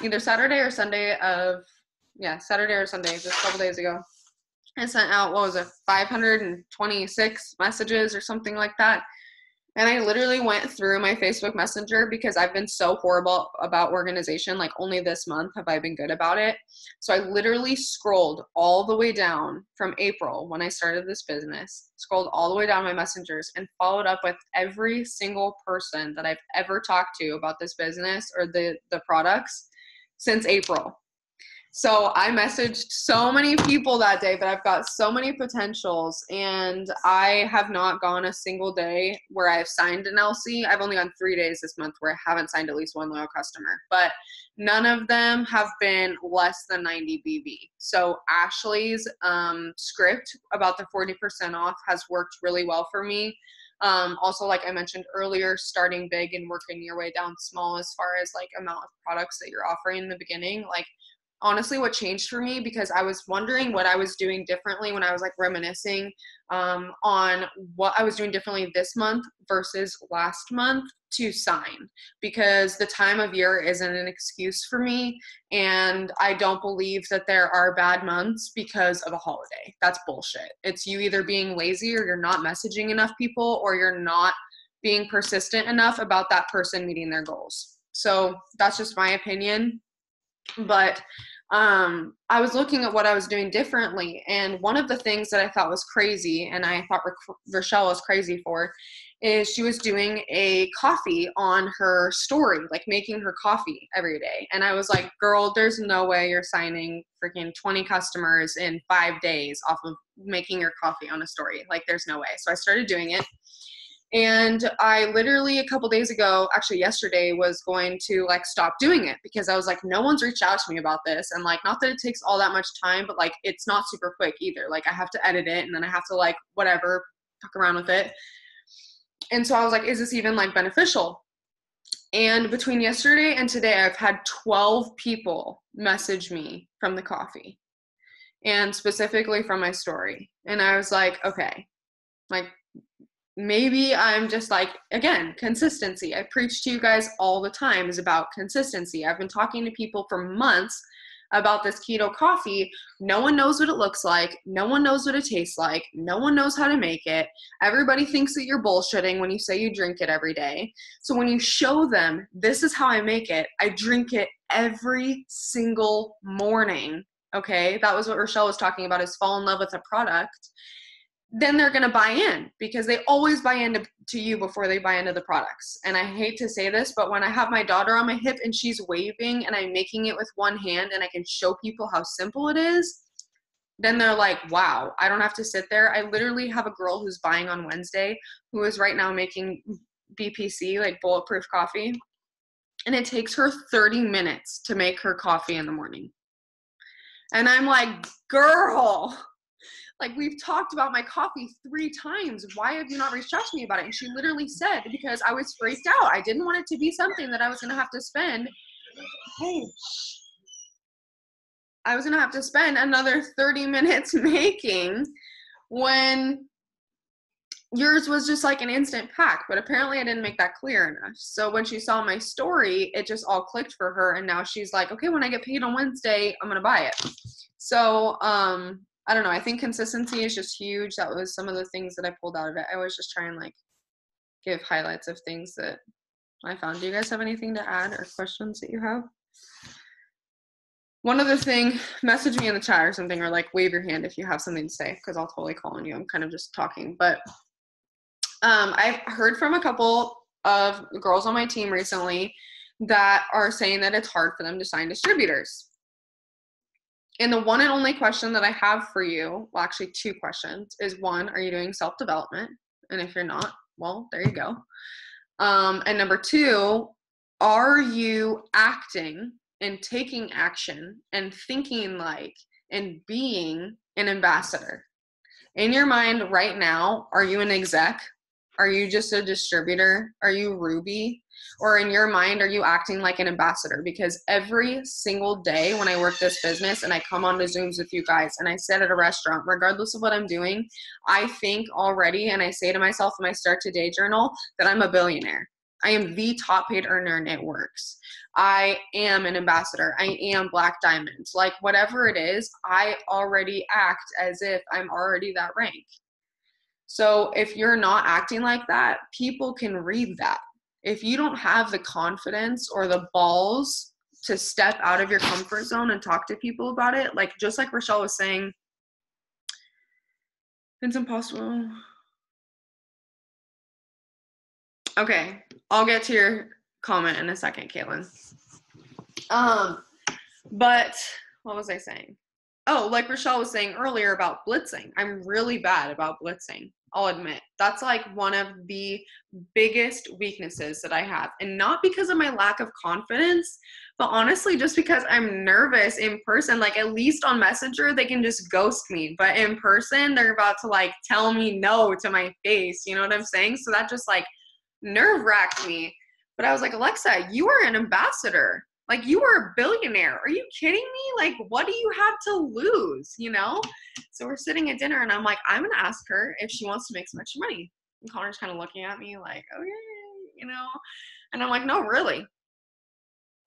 either Saturday or Sunday of, yeah, Saturday or Sunday, just a couple days ago. I sent out, what was it, 526 messages or something like that. And I literally went through my Facebook Messenger because I've been so horrible about organization. Like only this month have I been good about it. So I literally scrolled all the way down from April when I started this business, scrolled all the way down my messengers and followed up with every single person that I've ever talked to about this business or the products since April. So I messaged so many people that day, but I've got so many potentials, and I have not gone a single day where I've signed an LC. I've only gone 3 days this month where I haven't signed at least one loyal customer, but none of them have been less than 90 BV. So Ashley's script about the 40% off has worked really well for me. Also, like I mentioned earlier, starting big and working your way down small as far as like amount of products that you're offering in the beginning. Like honestly what changed for me, because I was wondering what I was doing differently when I was like reminiscing on what I was doing differently this month versus last month to sign, because the time of year isn't an excuse for me, and I don't believe that there are bad months because of a holiday. That's bullshit. It's you either being lazy or you're not messaging enough people or you're not being persistent enough about that person meeting their goals. So that's just my opinion. But I was looking at what I was doing differently, and one of the things that I thought was crazy, and I thought Rochelle was crazy for, is she was doing a coffee on her story, like making her coffee every day. And I was like, girl, there's no way you're signing freaking 20 customers in 5 days off of making your coffee on a story. Like, there's no way. So I started doing it. And I literally a couple days ago, actually yesterday, was going to like stop doing it because I was like, no one's reached out to me about this. And like, not that it takes all that much time, but like, it's not super quick either. Like I have to edit it and then I have to like, whatever, fuck around with it. And so I was like, is this even like beneficial? And between yesterday and today, I've had 12 people message me from the coffee and specifically from my story. And I was like, okay, like, maybe I'm just like, again, consistency. I preach to you guys all the time is about consistency. I've been talking to people for months about this keto coffee. No one knows what it looks like. No one knows what it tastes like. No one knows how to make it. Everybody thinks that you're bullshitting when you say you drink it every day. So when you show them, this is how I make it, I drink it every single morning. Okay. That was what Rochelle was talking about, is fall in love with a product. Then they're going to buy in, because they always buy into you before they buy into the products. And I hate to say this, but when I have my daughter on my hip and she's waving and I'm making it with one hand and I can show people how simple it is, then they're like, wow, I don't have to sit there. I literally have a girl who's buying on Wednesday who is right now making BPC, like bulletproof coffee. And it takes her 30 minutes to make her coffee in the morning. And I'm like, girl, like, we've talked about my coffee 3 times. Why have you not reached out to me about it? And she literally said, because I was freaked out. I didn't want it to be something that I was going to have to spend. Hey, I was going to have to spend another 30 minutes making when yours was just like an instant pack. But apparently I didn't make that clear enough. So when she saw my story, it just all clicked for her. And now she's like, okay, when I get paid on Wednesday, I'm going to buy it. So, I don't know. I think consistency is just huge. That was some of the things that I pulled out of it. I always just try and like give highlights of things that I found. Do you guys have anything to add or questions that you have? One other thing, message me in the chat or something, or like wave your hand if you have something to say, because I'll totally call on you. I'm kind of just talking. But I've heard from a couple of girls on my team recently that are saying that it's hard for them to sign distributors. And the one and only question that I have for you, well, actually 2 questions, is 1, are you doing self-development? And if you're not, well, there you go. And number 2, are you acting and taking action and thinking like and being an ambassador? In your mind right now, are you an exec? Are you just a distributor? Are you Ruby? Or in your mind, are you acting like an ambassador? Because every single day when I work this business and I come on to Zooms with you guys and I sit at a restaurant, regardless of what I'm doing, I think already, and I say to myself in my Start Today journal, that I'm a billionaire. I am the top paid earner and it works. I am an ambassador. I am Black Diamond. Like whatever it is, I already act as if I'm already that rank. So if you're not acting like that, people can read that. If you don't have the confidence or the balls to step out of your comfort zone and talk to people about it, like just like Rochelle was saying, it's impossible. Okay, I'll get to your comment in a second, Caitlin. But what was I saying? Oh, like Rochelle was saying earlier about blitzing. I'm really bad about blitzing. I'll admit. That's like one of the biggest weaknesses that I have. And not because of my lack of confidence, but honestly, just because I'm nervous in person. Like at least on Messenger, they can just ghost me. But in person, they're about to like tell me no to my face. You know what I'm saying? So that just like nerve-wracked me. But I was like, Alexa, you are an ambassador. Like, you are a billionaire. Are you kidding me? Like, what do you have to lose, you know? So we're sitting at dinner, and I'm like, I'm going to ask her if she wants to make some extra money. And Connor's kind of looking at me like, okay, you know? And I'm like, no, really?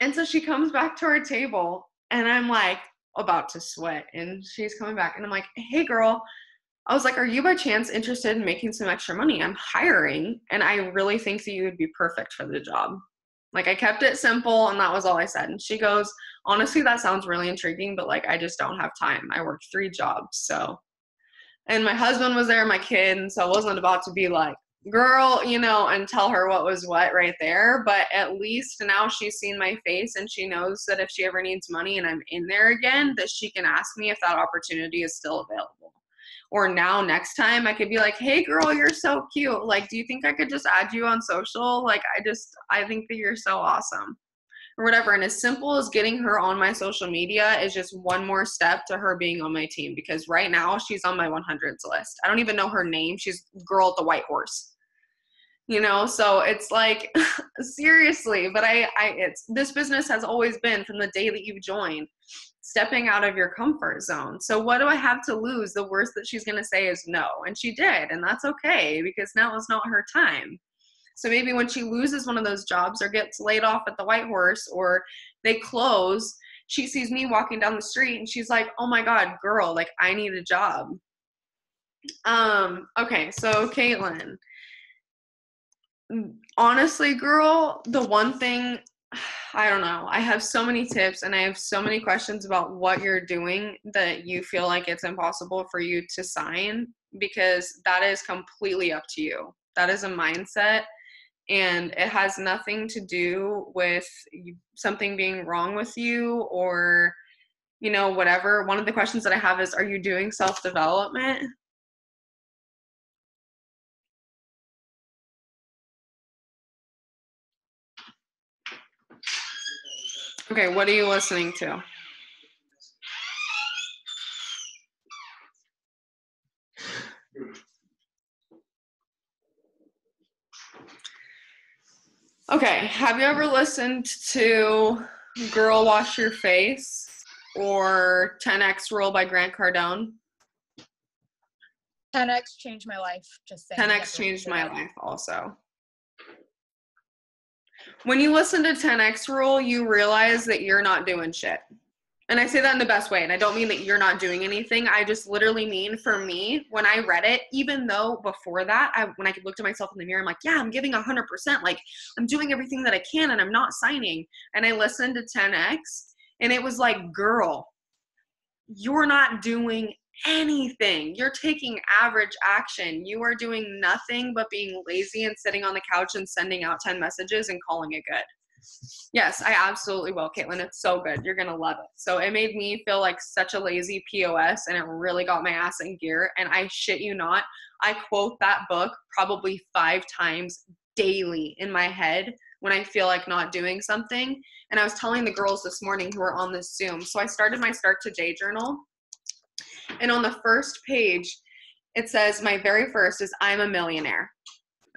And so she comes back to our table, and I'm like about to sweat. And she's coming back, and I'm like, hey, girl. I was like, are you by chance interested in making some extra money? I'm hiring, and I really think that you would be perfect for the job. Like I kept it simple and that was all I said. And she goes, honestly, that sounds really intriguing, but like I just don't have time. I work 3 jobs. So, and my husband was there, my kid, and so I wasn't about to be like, girl, you know, and tell her what was what right there. But at least now she's seen my face and she knows that if she ever needs money and I'm in there again, that she can ask me if that opportunity is still available. Or now next time I could be like, hey girl, you're so cute. Like, do you think I could just add you on social? Like, I think that you're so awesome. Or whatever. And as simple as getting her on my social media is just one more step to her being on my team. Because right now she's on my 100s list. I don't even know her name. She's girl at the white horse. You know, so it's like, seriously, but it's, this business has always been from the day that you've joined, stepping out of your comfort zone. So what do I have to lose? The worst that she's going to say is no. And she did. And that's okay because now is not her time. So maybe when she loses one of those jobs or gets laid off at the White Horse or they close, she sees me walking down the street and she's like, oh my God, girl, like I need a job. Okay. So Caitlin, honestly, girl, the one thing, I don't know. I have so many tips and I have so many questions about what you're doing that you feel like it's impossible for you to sign because that is completely up to you. That is a mindset and it has nothing to do with something being wrong with you or, you know, whatever. One of the questions that I have is, are you doing self-development? Okay, what are you listening to? Okay, have you ever listened to Girl Wash Your Face or 10X Rule by Grant Cardone? 10X changed my life, just saying. 10X changed my life also. When you listen to 10X Rule, you realize that you're not doing shit. And I say that in the best way. And I don't mean that you're not doing anything. I just literally mean for me, when I read it, even though before that, when I looked at myself in the mirror, I'm like, yeah, I'm giving 100%. Like, I'm doing everything that I can and I'm not signing. And I listened to 10X and it was like, girl, you're not doing anything. You're taking average action. You are doing nothing but being lazy and sitting on the couch and sending out 10 messages and calling it good. Yes, I absolutely will, Caitlin. It's so good. You're going to love it. So it made me feel like such a lazy POS, and it really got my ass in gear. And I shit you not, I quote that book probably 5 times daily in my head when I feel like not doing something. And I was telling the girls this morning who were on this Zoom. So I started my Start Today journal. And on the first page, it says, my very first is, I'm a millionaire.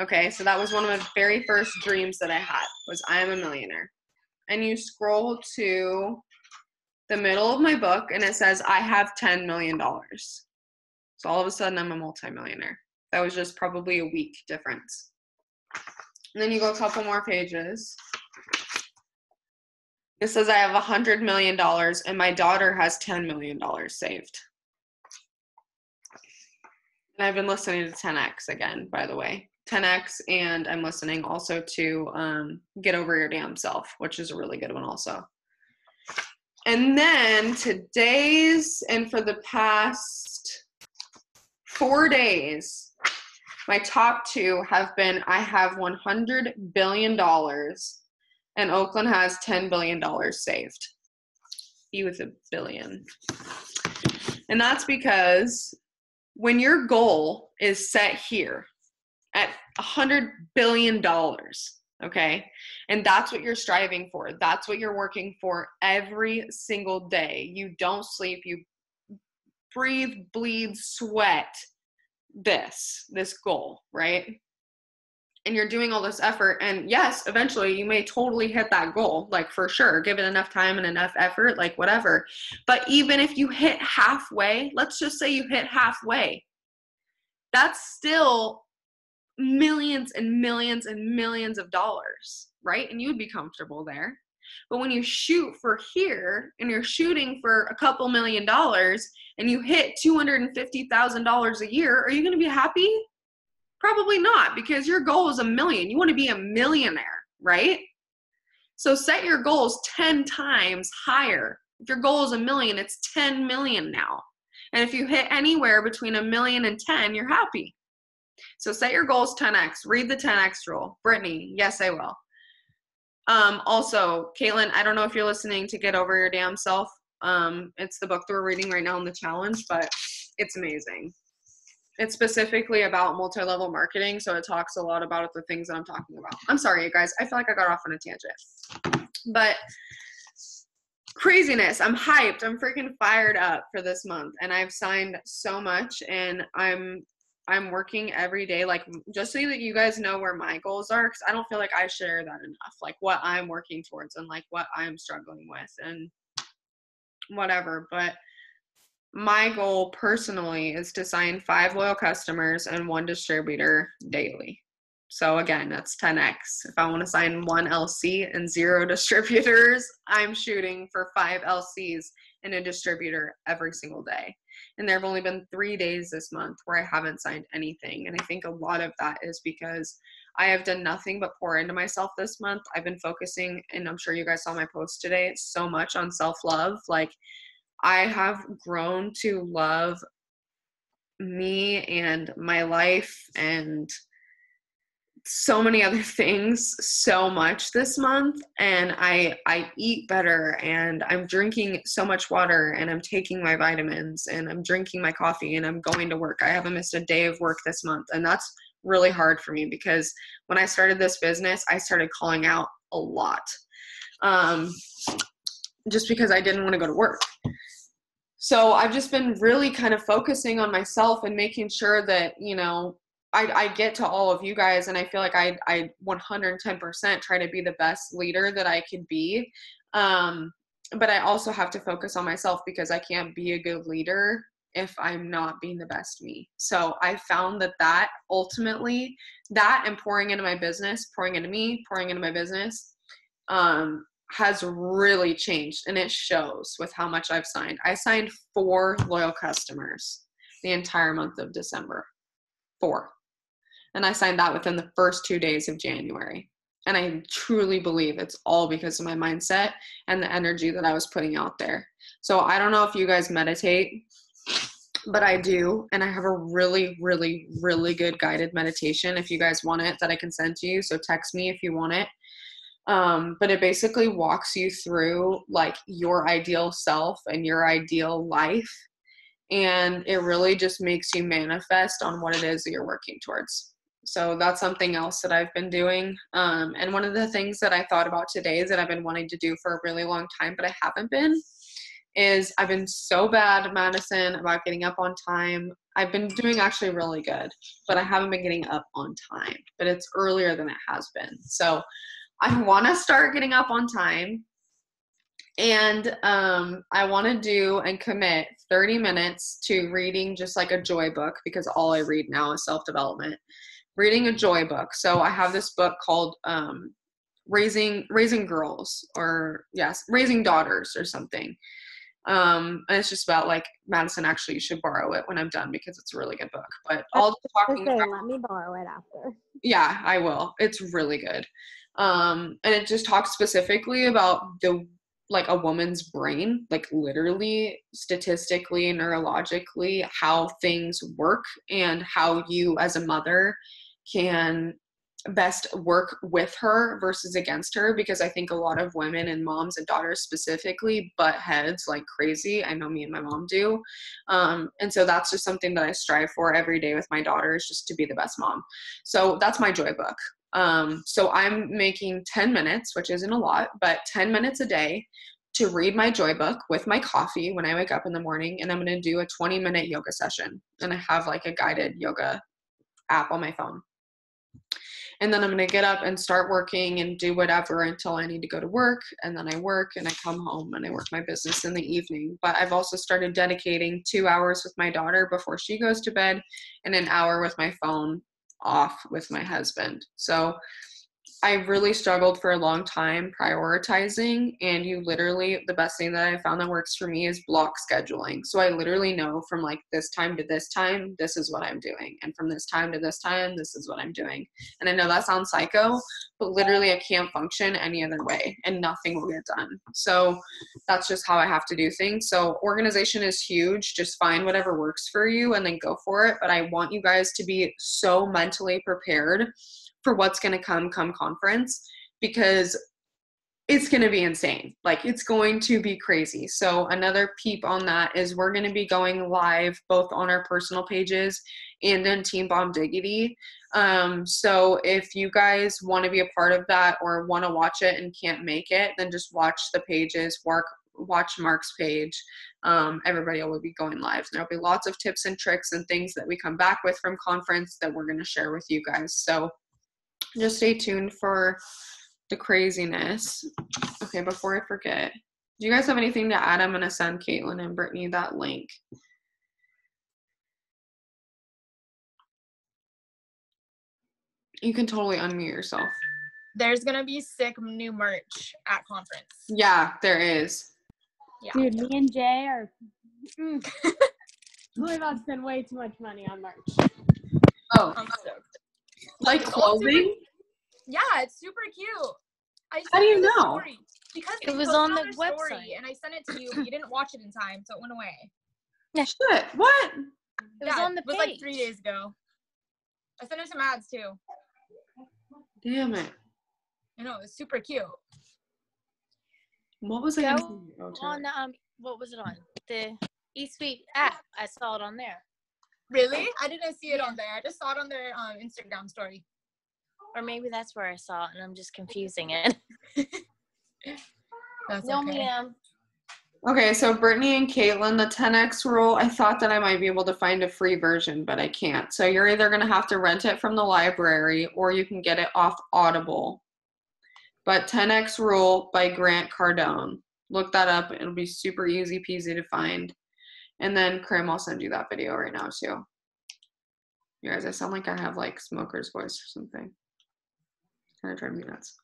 Okay, so that was one of my very first dreams that I had, was I am a millionaire. And you scroll to the middle of my book and it says, I have $10 million. So all of a sudden I'm a multimillionaire. That was just probably a week difference. And then you go a couple more pages It says I have $100 million and my daughter has $10 million saved. And I've been listening to 10X again, by the way. 10X, and I'm listening also to Get Over Your Damn Self, which is a really good one also. And then today's, and for the past 4 days, my top two have been, I have $100 billion and Oakland has $10 billion saved. You with $1 billion. And that's because when your goal is set here at $100 billion, okay, and that's what you're striving for, that's what you're working for every single day. You don't sleep, you breathe, bleed, sweat this goal, right? And you're doing all this effort, and yes, eventually you may totally hit that goal, like for sure, give it enough time and enough effort, like whatever. But even if you hit halfway, let's just say you hit halfway, that's still millions and millions and millions of dollars, right? And you'd be comfortable there. But when you shoot for here and you're shooting for a couple $1 million and you hit $250,000 a year, are you going to be happy? Probably not, because your goal is $1 million. You want to be a millionaire, right? So set your goals 10 times higher. If your goal is $1 million, it's 10 million now. And if you hit anywhere between $1 million and 10, you're happy. So set your goals 10x. Read the 10x rule. Brittany, yes, I will. Also, Caitlin, I don't know if you're listening to Get Over Your Damn Self. It's the book that we're reading right now in the challenge, but it's amazing. It's specifically about multi-level marketing, so it talks a lot about the things that I'm talking about. I'm sorry, you guys. I feel like I got off on a tangent. But craziness. I'm hyped. I'm freaking fired up for this month, and I've signed so much, and I'm working every day, like, just so that you guys know where my goals are, because I don't feel like I share that enough, like what I'm working towards and like what I'm struggling with and whatever. But my goal personally is to sign 5 loyal customers and 1 distributor daily. So again, that's 10x. If I want to sign 1 LC and 0 distributors, I'm shooting for 5 LCs and a distributor every single day. And there have only been 3 days this month where I haven't signed anything. And I think a lot of that is because I have done nothing but pour into myself this month. I've been focusing, and I'm sure you guys saw my post today, so much on self-love. Like, I have grown to love me and my life and so many other things so much this month, and I eat better, and I'm drinking so much water, and I'm taking my vitamins, and I'm drinking my coffee, and I'm going to work. I haven't missed a day of work this month, and that's really hard for me because when I started this business, I started calling out a lot, just because I didn't want to go to work. So I've just been really kind of focusing on myself and making sure that, you know, I get to all of you guys, and I feel like I 110% try to be the best leader that I could be. But I also have to focus on myself, because I can't be a good leader if I'm not being the best me. So I found that ultimately, that and pouring into my business, pouring into me, pouring into my business, has really changed, and it shows with how much I've signed. I signed 4 loyal customers the entire month of December. 4. And I signed that within the first 2 days of January. And I truly believe it's all because of my mindset and the energy that I was putting out there. So I don't know if you guys meditate, but I do. And I have a really, really, really good guided meditation, if you guys want it, that I can send to you. So text me if you want it. But it basically walks you through like your ideal self and your ideal life. And it really just makes you manifest on what it is that you're working towards. So that's something else that I've been doing. And one of the things that I thought about today that I've been wanting to do for a really long time, but I haven't been, is I've been so bad, Madison, about getting up on time. I've been doing actually really good, but I haven't been getting up on time, but it's earlier than it has been. So I want to start getting up on time. And I want to do and commit 30 minutes to reading just like a joy book, because all I read now is self-development. Reading a joy book. So I have this book called raising girls, or yes, raising daughters or something. And it's just about like, Madison, actually you should borrow it when I'm done because it's a really good book. But all talking Okay, about, let me borrow it after. yeah, I will. It's really good. And it just talks specifically about the like a woman's brain, like literally statistically, neurologically, how things work and how you as a mother can best work with her versus against her, because I think a lot of women and moms and daughters specifically butt heads like crazy. I know me and my mom do. And so that's just something that I strive for every day with my daughters, just to be the best mom. So that's my joy book. So I'm making 10 minutes, which isn't a lot, but 10 minutes a day to read my joy book with my coffee when I wake up in the morning. And I'm going to do a 20-minute yoga session. And I have like a guided yoga app on my phone. And then I'm going to get up and start working and do whatever until I need to go to work. And then I work and I come home and I work my business in the evening. But I've also started dedicating 2 hours with my daughter before she goes to bed, and an hour with my phone off with my husband. So I really struggled for a long time prioritizing, and the best thing that I found that works for me is block scheduling. So I literally know from like this time to this time, this is what I'm doing. And from this time to this time, this is what I'm doing. And I know that sounds psycho, but literally I can't function any other way and nothing will get done. So that's just how I have to do things. So organization is huge. Just find whatever works for you and then go for it. But I want you guys to be so mentally prepared for what's going to come conference, because it's going to be insane. Like, it's going to be crazy. So another peep on that is we're going to be going live both on our personal pages and in Team Bomb Diggity. So if you guys want to be a part of that or want to watch it and can't make it, then just watch the pages, watch Mark's page. Everybody will be going live. There'll be lots of tips and tricks and things that we come back with from conference that we're going to share with you guys. So just stay tuned for the craziness. Okay, before I forget, do you guys have anything to add? I'm going to send Caitlin and Brittany that link. You can totally unmute yourself. There's going to be sick new merch at conference. Yeah, there is. Yeah. Dude, me and Jay are we're about to spend way too much money on merch. Oh, I'm stoked. like clothing? Yeah, it's super cute. How do you know? Story because it was on the website, story, and I sent it to you, but you didn't watch it in time, so it went away. Yeah. Shit, what? It was on the page. It was like 3 days ago. I sent her some ads too. Damn it. I know, it was super cute. What was it on what was it on? The eSuite app. I saw it on there. Really? I didn't see it on there. I just saw it on their Instagram story. Or maybe that's where I saw it and I'm just confusing it. No, okay. ma'am. Okay, so Brittany and Caitlin, the 10X rule, I thought that I might be able to find a free version, but I can't. So you're either going to have to rent it from the library or you can get it off Audible. But 10X rule by Grant Cardone. Look that up. It'll be super easy peasy to find. And then Krim, I'll send you that video right now too. You guys, I sound like I have like smoker's voice or something. Kind of driving me nuts.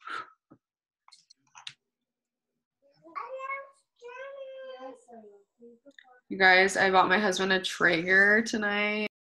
You guys, I bought my husband a Traeger tonight.